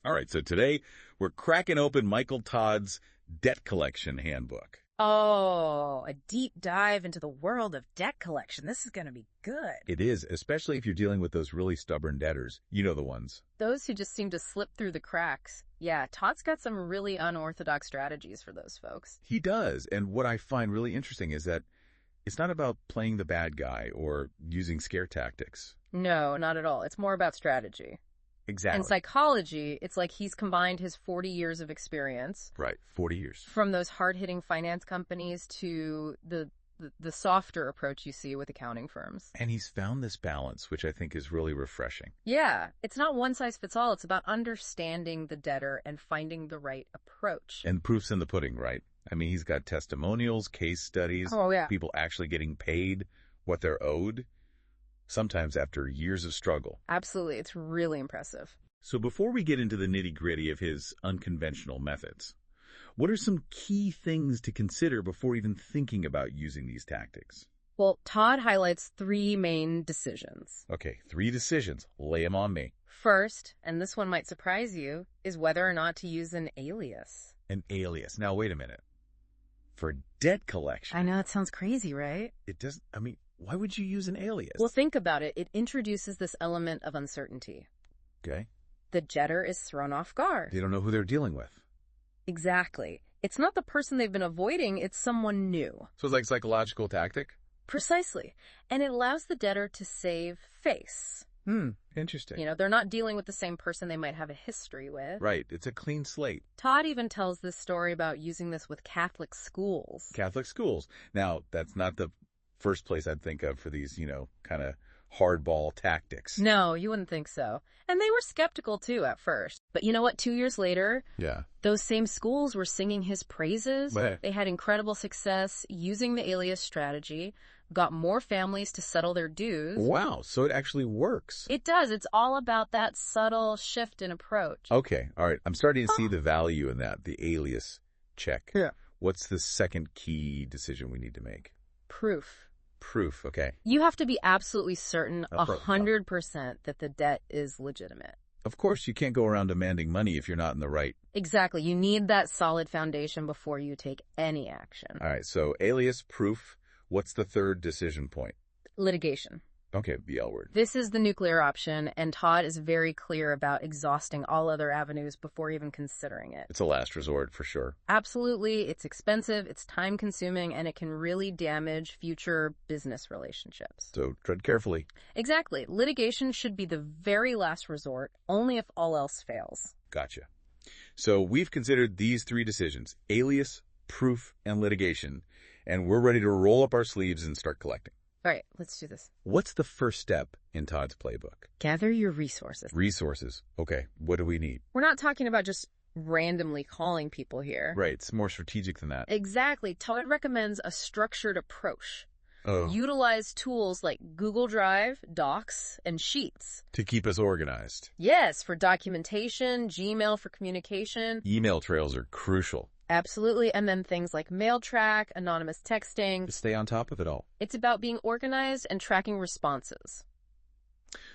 All right, so today we're cracking open Michael Todd's Debt Collection Handbook. Oh, a deep dive into the world of debt collection. This is going to be good. It is, especially if you're dealing with those really stubborn debtors. You know the ones. Those who just seem to slip through the cracks. Yeah, Todd's got some really unorthodox strategies for those folks. He does, and what I find really interesting is that it's not about playing the bad guy or using scare tactics. No, not at all. It's more about strategy. Exactly. In psychology, it's like he's combined his 40 years of experience. Right, 40 years. From those hard-hitting finance companies to the softer approach you see with accounting firms. And he's found this balance, which I think is really refreshing. Yeah, it's not one size fits all. It's about understanding the debtor and finding the right approach. And proof's in the pudding, right? I mean, he's got testimonials, case studies, people actually getting paid what they're owed, sometimes after years of struggle. Absolutely. It's really impressive. So before we get into the nitty-gritty of his unconventional methods, what are some key things to consider before even thinking about using these tactics? Well, Todd highlights 3 main decisions. Okay, 3 decisions. Lay them on me. First, and this one might surprise you, is whether or not to use an alias. An alias. Now, wait a minute. For debt collection. I know, it sounds crazy, right? It doesn't, why would you use an alias? Well, think about it. It introduces this element of uncertainty. Okay. The debtor is thrown off guard. They don't know who they're dealing with. Exactly. It's not the person they've been avoiding, it's someone new. So it's like psychological tactic? Precisely. And it allows the debtor to save face. Interesting. You know, they're not dealing with the same person they might have a history with. Right. It's a clean slate. Todd even tells this story about using this with Catholic schools. Catholic schools. Now, that's not the first place I'd think of for these, kind of hardball tactics. No, you wouldn't think so. And they were skeptical, too, at first. But you know what? 2 years later, those same schools were singing his praises. They had incredible success using the alias strategy, got more families to settle their dues. Wow, so it actually works. It does. It's all about that subtle shift in approach. Okay, all right. I'm starting to see the value in that, the alias check. Yeah. What's the second key decision we need to make? Proof. Proof, okay. You have to be absolutely certain 100% that the debt is legitimate. Of course, you can't go around demanding money if you're not in the right. Exactly. You need that solid foundation before you take any action. All right, so alias, proof. What's the third decision point? Litigation. Okay, the L word. This is the nuclear option, and Todd is very clear about exhausting all other avenues before even considering it. It's a last resort for sure. Absolutely. It's expensive, it's time-consuming, and it can really damage future business relationships. So tread carefully. Exactly. Litigation should be the very last resort, only if all else fails. Gotcha. So we've considered these 3 decisions, alias, proof, and litigation, and we're ready to roll up our sleeves and start collecting. All right, let's do this. What's the first step in Todd's playbook? Gather your resources. Resources. Okay, what do we need? We're not talking about just randomly calling people here. Right, it's more strategic than that. Exactly. Todd recommends a structured approach. Oh. Utilize tools like Google Drive, Docs, and Sheets. To keep us organized. Yes, for documentation, Gmail for communication. Email trails are crucial. Absolutely. And then things like mail track, anonymous texting. To stay on top of it all. It's about being organized and tracking responses.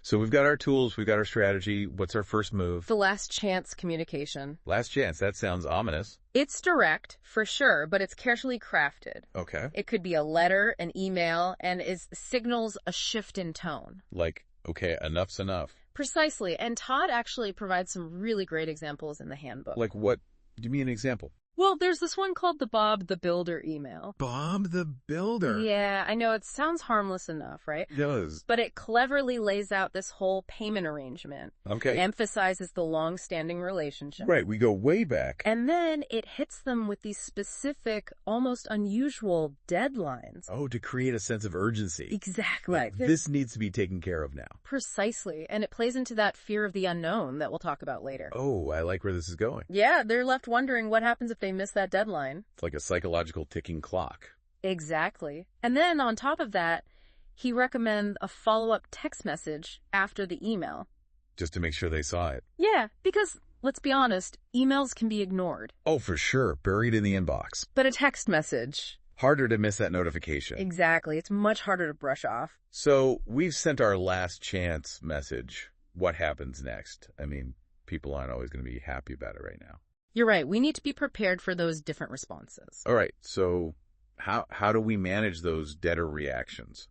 So we've got our tools, we've got our strategy. What's our first move? The last chance communication. Last chance. That sounds ominous. It's direct, for sure, but it's carefully crafted. Okay. It could be a letter, an email, and signals a shift in tone. Like, okay, enough's enough. Precisely. And Todd actually provides some really great examples in the handbook. Like what? Give me an example. Well, there's this one called the Bob the Builder email. Bob the Builder? Yeah, I know it sounds harmless enough, right? It does. But it cleverly lays out this whole payment arrangement. Okay. Emphasizes the long-standing relationship. Right, we go way back. And then it hits them with these specific, almost unusual deadlines. Oh, to create a sense of urgency. Exactly. Like, this needs to be taken care of now. Precisely. And it plays into that fear of the unknown that we'll talk about later. Oh, I like where this is going. Yeah, they're left wondering what happens if they miss that deadline. It's like a psychological ticking clock. Exactly. And then on top of that, he recommends a follow-up text message after the email. Just to make sure they saw it. Yeah, because, let's be honest, emails can be ignored. Oh, for sure. Buried in the inbox. But a text message... harder to miss that notification. Exactly. It's much harder to brush off. So we've sent our last chance message. What happens next? people aren't always going to be happy about it right now. You're right. We need to be prepared for those different responses. All right. So how do we manage those debtor reactions?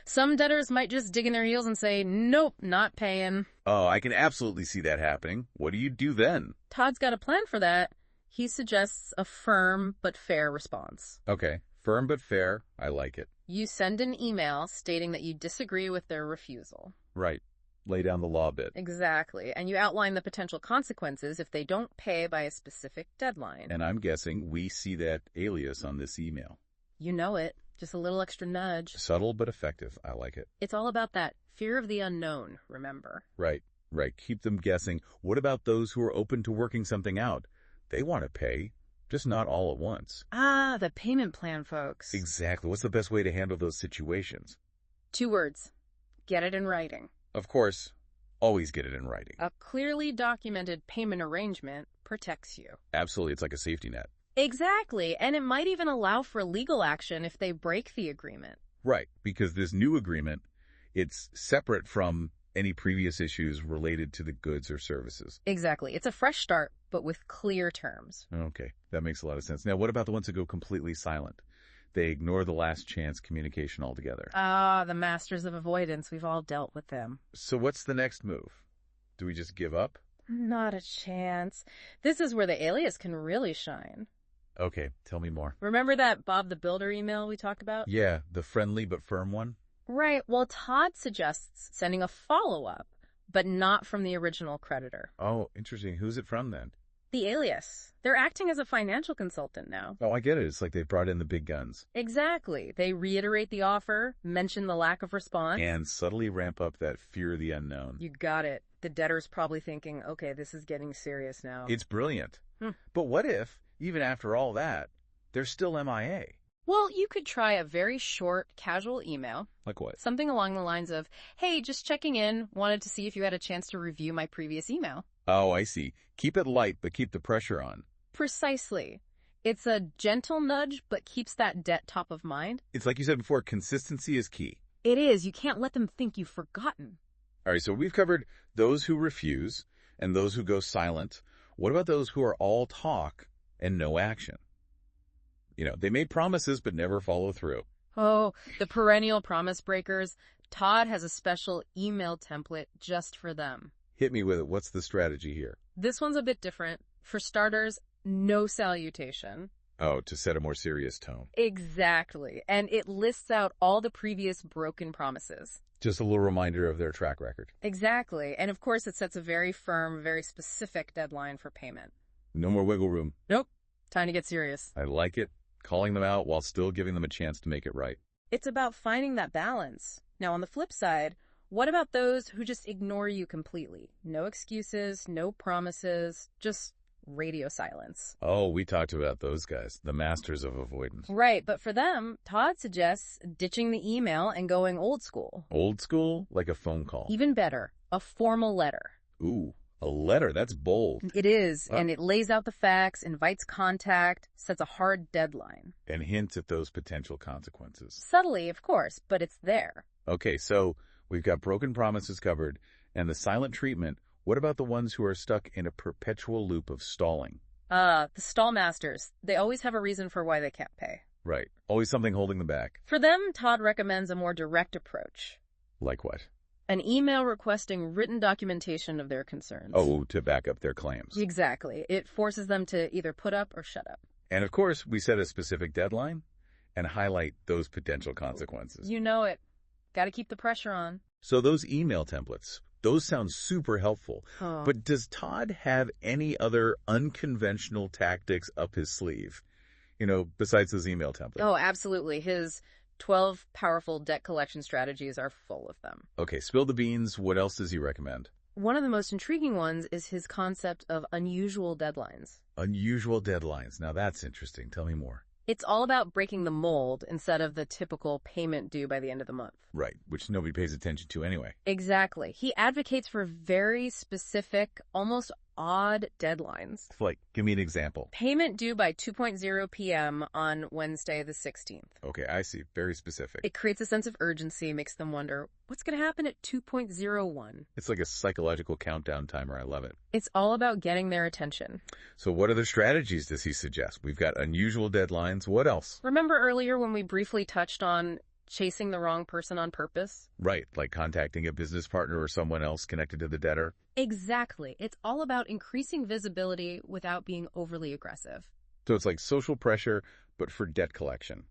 Some debtors might just dig in their heels and say, nope, not paying. Oh, I can absolutely see that happening. What do you do then? Todd's got a plan for that. He suggests a firm but fair response. Okay. Firm but fair. I like it. You send an email stating that you disagree with their refusal. Right. Lay down the law a bit. Exactly. And you outline the potential consequences if they don't pay by a specific deadline. And I'm guessing we see that alias on this email. You know it. Just a little extra nudge. Subtle but effective. I like it. It's all about that fear of the unknown, remember? Right. Keep them guessing. What about those who are open to working something out? They want to pay, just not all at once. Ah, the payment plan, folks. Exactly. What's the best way to handle those situations? 2 words. Get it in writing. Of course, always get it in writing. A clearly documented payment arrangement protects you. Absolutely. It's like a safety net. Exactly. And it might even allow for legal action if they break the agreement. Right. Because this new agreement, it's separate from any previous issues related to the goods or services. Exactly. It's a fresh start, but with clear terms. Okay. That makes a lot of sense. Now, what about the ones that go completely silent? They ignore the last chance communication altogether. Ah, the masters of avoidance. We've all dealt with them. So what's the next move? Do we just give up? Not a chance. This is where the alias can really shine. Okay, tell me more. Remember that Bob the Builder email we talked about? Yeah, the friendly but firm one? Right. Well, Todd suggests sending a follow-up, but not from the original creditor. Oh, interesting. Who's it from then? The alias. They're acting as a financial consultant now. Oh, I get it. It's like they've brought in the big guns. Exactly. They reiterate the offer, mention the lack of response. And subtly ramp up that fear of the unknown. You got it. The debtor's probably thinking, okay, this is getting serious now. It's brilliant. But what if, even after all that, they're still MIA? Well, you could try a very short, casual email. Like what? Something along the lines of, hey, just checking in, wanted to see if you had a chance to review my previous email. Oh, I see. Keep it light, but keep the pressure on. Precisely. It's a gentle nudge, but keeps that debt top of mind. It's like you said before, consistency is key. It is. You can't let them think you've forgotten. All right, so we've covered those who refuse and those who go silent. What about those who are all talk and no action? You know, they made promises but never follow through. Oh, the perennial promise breakers. Todd has a special email template just for them. Hit me with it. What's the strategy here? This one's a bit different. For starters, no salutation. Oh, to set a more serious tone. Exactly. And it lists out all the previous broken promises. Just a little reminder of their track record. Exactly. And of course, it sets a very firm, very specific deadline for payment. No more wiggle room. Nope. Time to get serious. I like it. Calling them out while still giving them a chance to make it right. It's about finding that balance. Now, on the flip side, what about those who just ignore you completely? No excuses, no promises, just radio silence. Oh, we talked about those guys, the masters of avoidance. Right, but for them, Todd suggests ditching the email and going old school. Old school? Like a phone call? Even better, a formal letter. Ooh, a letter. That's bold. It is, and it lays out the facts, invites contact, sets a hard deadline. And hints at those potential consequences. Subtly, of course, but it's there. Okay, so we've got broken promises covered, and the silent treatment. What about the ones who are stuck in a perpetual loop of stalling? The stall masters. They always have a reason for why they can't pay. Right. Always something holding them back. For them, Todd recommends a more direct approach. Like what? An email requesting written documentation of their concerns. Oh, to back up their claims. Exactly. It forces them to either put up or shut up. And of course, we set a specific deadline and highlight those potential consequences. You know it. Got to keep the pressure on. So those email templates, those sound super helpful. Oh. But does Todd have any other unconventional tactics up his sleeve, besides those email templates? Oh, absolutely. His 12 powerful debt collection strategies are full of them. Okay, spill the beans. What else does he recommend? One of the most intriguing ones is his concept of unusual deadlines. Unusual deadlines. Now that's interesting. Tell me more. It's all about breaking the mold instead of the typical payment due by the end of the month. Right, which nobody pays attention to anyway. Exactly. He advocates for very specific, almost odd deadlines. Like, give me an example. Payment due by 2:00 p.m. on Wednesday the 16th. Okay, I see. Very specific. It creates a sense of urgency, makes them wonder, what's going to happen at 2:01? It's like a psychological countdown timer. I love it. It's all about getting their attention. So what other strategies does he suggest? We've got unusual deadlines. What else? Remember earlier when we briefly touched on chasing the wrong person on purpose? Right, like contacting a business partner or someone else connected to the debtor. Exactly. It's all about increasing visibility without being overly aggressive. So it's like social pressure, but for debt collection.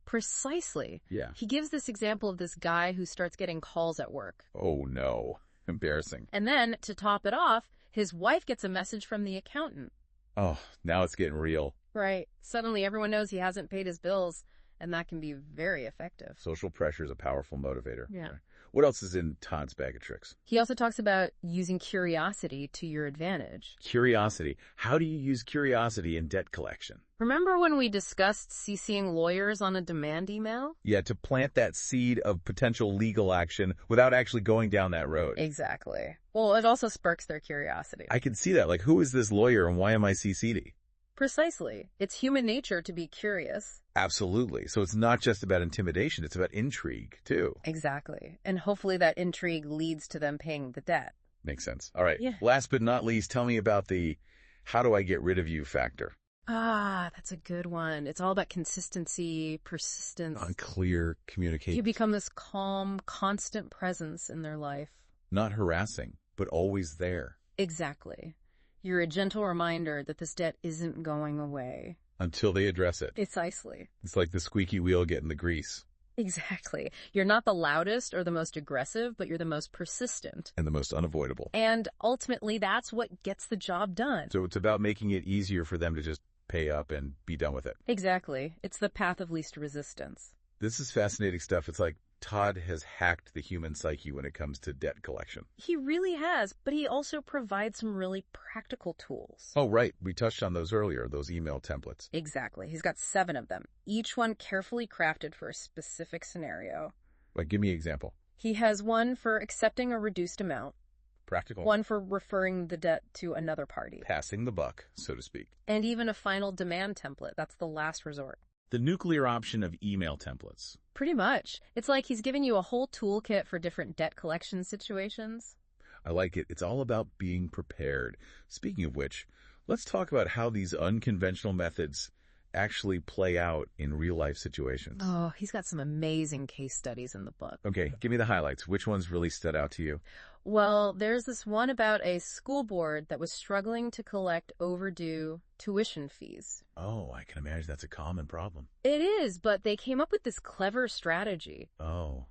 Precisely. Yeah. He gives this example of this guy who starts getting calls at work. Oh, no. Embarrassing. And then, to top it off, his wife gets a message from the accountant. Oh, now it's getting real. Right. Suddenly everyone knows he hasn't paid his bills, and that can be very effective. Social pressure is a powerful motivator. Yeah. Okay. What else is in Todd's bag of tricks? He also talks about using curiosity to your advantage. Curiosity. How do you use curiosity in debt collection? Remember when we discussed CCing lawyers on a demand email? Yeah, to plant that seed of potential legal action without actually going down that road. Exactly. Well, it also sparks their curiosity. I can see that. Like, who is this lawyer and why am I CC'd? Precisely. It's human nature to be curious. Absolutely. So it's not just about intimidation, it's about intrigue, too. Exactly. And hopefully that intrigue leads to them paying the debt. Makes sense. All right. Yeah. Last but not least, tell me about the how do I get rid of you factor. Ah, that's a good one. It's all about consistency, persistence. Unclear communication. You become this calm, constant presence in their life. Not harassing, but always there. Exactly. You're a gentle reminder that this debt isn't going away. Until they address it. Precisely. It's like the squeaky wheel getting the grease. Exactly. You're not the loudest or the most aggressive, but you're the most persistent. And the most unavoidable. And ultimately, that's what gets the job done. So it's about making it easier for them to just pay up and be done with it. Exactly. It's the path of least resistance. This is fascinating stuff. It's like Todd has hacked the human psyche when it comes to debt collection. He really has, but he also provides some really practical tools. Oh, right. We touched on those earlier, those email templates. Exactly. He's got 7 of them, each one carefully crafted for a specific scenario. Like, give me an example. He has one for accepting a reduced amount. Practical. One for referring the debt to another party. Passing the buck, so to speak. And even a final demand template. That's the last resort. The nuclear option of email templates. Pretty much. It's like he's giving you a whole toolkit for different debt collection situations. I like it. It's all about being prepared. Speaking of which, let's talk about how these unconventional methods actually play out in real-life situations. Oh, he's got some amazing case studies in the book. Okay, give me the highlights. Which ones really stood out to you? Well, there's this one about a school board that was struggling to collect overdue tuition fees. Oh, I can imagine that's a common problem. It is, but they came up with this clever strategy. Oh,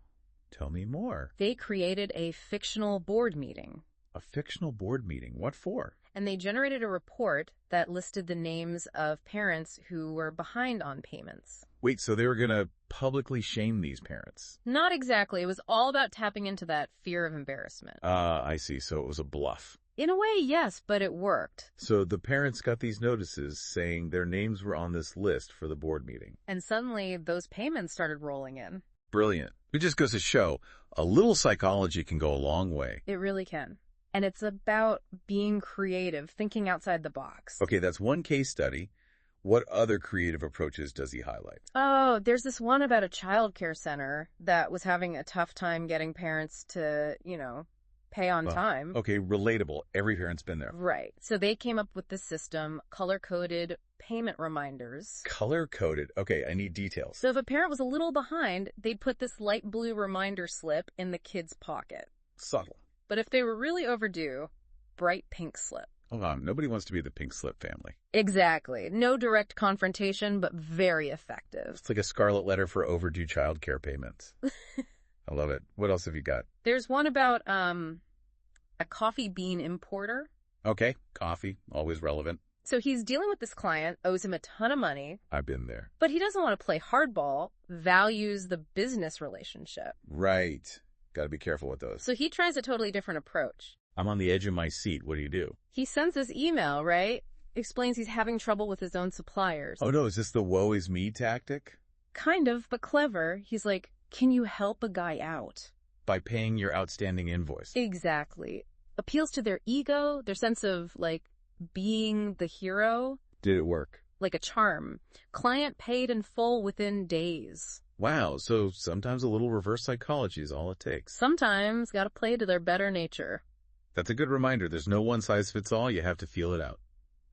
tell me more. They created a fictional board meeting. A fictional board meeting? What for? And they generated a report that listed the names of parents who were behind on payments. Wait, so they were going to publicly shame these parents? Not exactly. It was all about tapping into that fear of embarrassment. I see. So it was a bluff. In a way, yes, but it worked. So the parents got these notices saying their names were on this list for the board meeting. And suddenly, those payments started rolling in. Brilliant. It just goes to show, a little psychology can go a long way. It really can. And it's about being creative, thinking outside the box. Okay, that's one case study. What other creative approaches does he highlight? Oh, there's this one about a child care center that was having a tough time getting parents to, pay on time. Okay, relatable. Every parent's been there. Right. So they came up with this system, color-coded payment reminders. Color-coded. Okay, I need details. So if a parent was a little behind, they'd put this light blue reminder slip in the kid's pocket. Subtle. But if they were really overdue, bright pink slip. Hold on, nobody wants to be the pink slip family. Exactly. No direct confrontation, but very effective. It's like a scarlet letter for overdue child care payments. I love it. What else have you got? There's one about a coffee bean importer. Okay, coffee, always relevant. So he's dealing with this client, owes him a ton of money. I've been there. But he doesn't want to play hardball, values the business relationship. Right. Got to be careful with those. So he tries a totally different approach. I'm on the edge of my seat. What do? He sends this email, right? Explains he's having trouble with his own suppliers. Oh no, is this the woe is me tactic? Kind of, but clever. He's like, can you help a guy out? By paying your outstanding invoice. Exactly. appeals to their ego, their sense of, like, being the hero. Did it work? Like a charm. Client paid in full within days. Wow, so sometimes a little reverse psychology is all it takes. Sometimes gotta play to their better nature. That's a good reminder. There's no one-size-fits-all. You have to feel it out.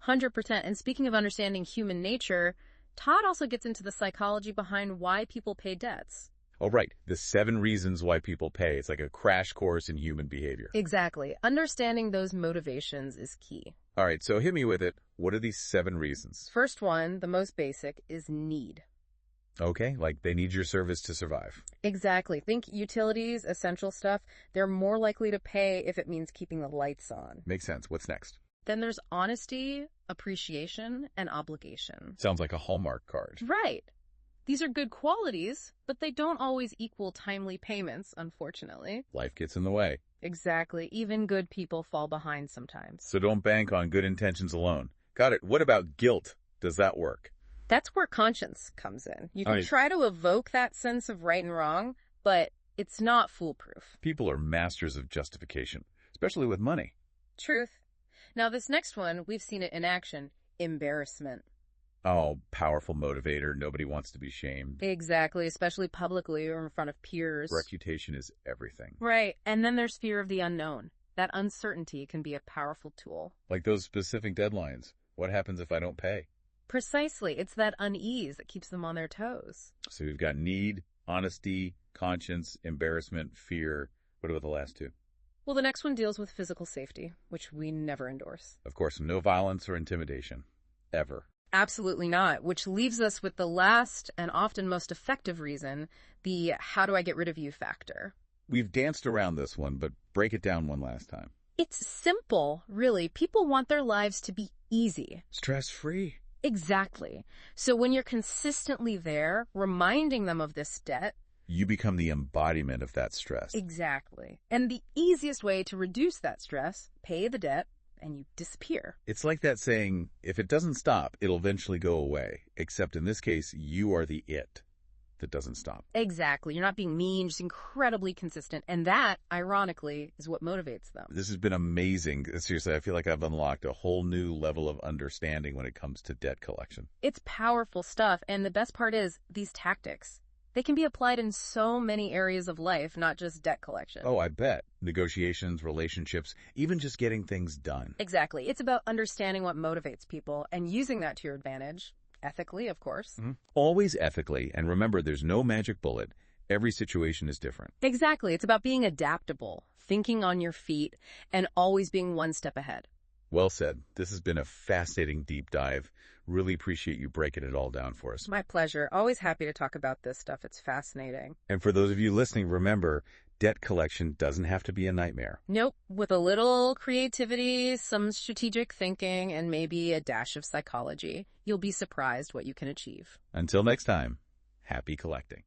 100%. And speaking of understanding human nature, Todd also gets into the psychology behind why people pay debts. Oh, right. The 7 reasons why people pay. It's like a crash course in human behavior. Exactly. Understanding those motivations is key. All right, so hit me with it. What are these 7 reasons? First one, the most basic, is need. Okay, like they need your service to survive. Exactly. Think utilities, essential stuff. They're more likely to pay if it means keeping the lights on. Makes sense. What's next? Then there's honesty, appreciation, and obligation. Sounds like a Hallmark card. Right. These are good qualities, but they don't always equal timely payments, unfortunately. Life gets in the way. Exactly. Even good people fall behind sometimes. So don't bank on good intentions alone. Got it. What about guilt? Does that work? That's where conscience comes in. You can try to evoke that sense of right and wrong, but it's not foolproof. People are masters of justification, especially with money. Truth. Now, this next one, we've seen it in action. Embarrassment. Oh, powerful motivator. Nobody wants to be shamed. Exactly, especially publicly or in front of peers. Reputation is everything. Right. And then there's fear of the unknown. That uncertainty can be a powerful tool. Like those specific deadlines. What happens if I don't pay? Precisely. It's that unease that keeps them on their toes. So we've got need, honesty, conscience, embarrassment, fear. What about the last 2? Well, the next one deals with physical safety, which we never endorse. Of course, no violence or intimidation. Ever. Absolutely not, which leaves us with the last and often most effective reason, the how do I get rid of you factor. We've danced around this one, but break it down one last time. It's simple, really. People want their lives to be easy. Stress-free. Exactly. So when you're consistently there, reminding them of this debt, you become the embodiment of that stress. Exactly. And the easiest way to reduce that stress, pay the debt, and you disappear. It's like that saying, if it doesn't stop, it'll eventually go away. Except in this case, you are the it that doesn't stop. Exactly. You're not being mean, just incredibly consistent. And that, ironically, is what motivates them. This has been amazing. Seriously, I feel like I've unlocked a whole new level of understanding when it comes to debt collection. It's powerful stuff. And the best part is, these tactics, they can be applied in so many areas of life, not just debt collection. Oh, I bet. Negotiations, relationships, even just getting things done. Exactly. It's about understanding what motivates people and using that to your advantage. Ethically, of course. Mm-hmm. Always ethically. And remember, there's no magic bullet. Every situation is different. Exactly. It's about being adaptable, thinking on your feet, and always being one step ahead. Well said. This has been a fascinating deep dive. Really appreciate you breaking it all down for us. My pleasure. Always happy to talk about this stuff. It's fascinating. And for those of you listening, remember, debt collection doesn't have to be a nightmare. Nope. With a little creativity, some strategic thinking, and maybe a dash of psychology, you'll be surprised what you can achieve. Until next time, happy collecting.